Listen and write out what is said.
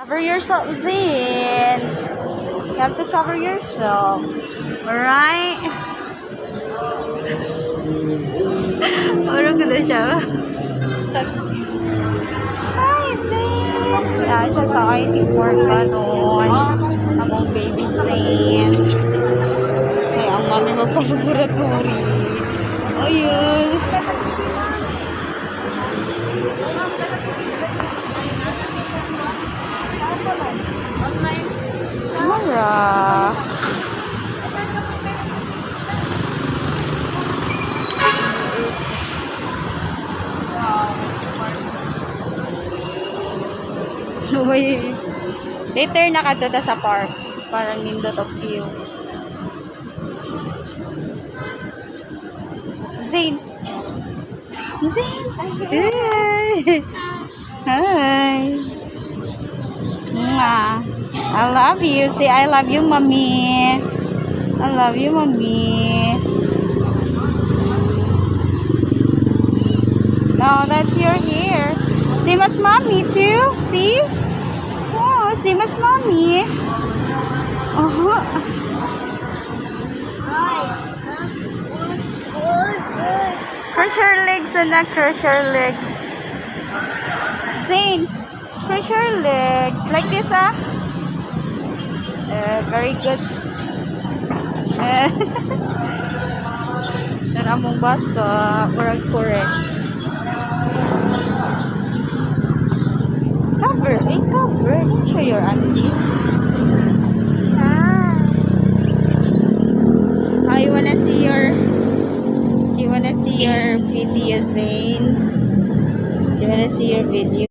Cover yourself, Zin. You have to cover yourself. Alright? Parang ganda siya. Hi, Zin. Yan siya sa IT work ba noon. Among baby Zin. Kaya ang mami magpa-laboratory. Ayun. Mara. Later nakadata sa park. Parang nindot of view. Zane. Zane. Hey. Hi. Mwah. I love you. Say I love you, mommy. I love you, mommy. No, that's your hair. Same as mommy too. See? Oh, same as mommy. Crush your legs and then crush your legs. Zane, crush your legs. Like this, ah? Very good. Naramong bata. Correct. Cover. Cover. Don't show your undies. Oh, you wanna see your... Do you wanna see your video, Zane? Do you wanna see your video?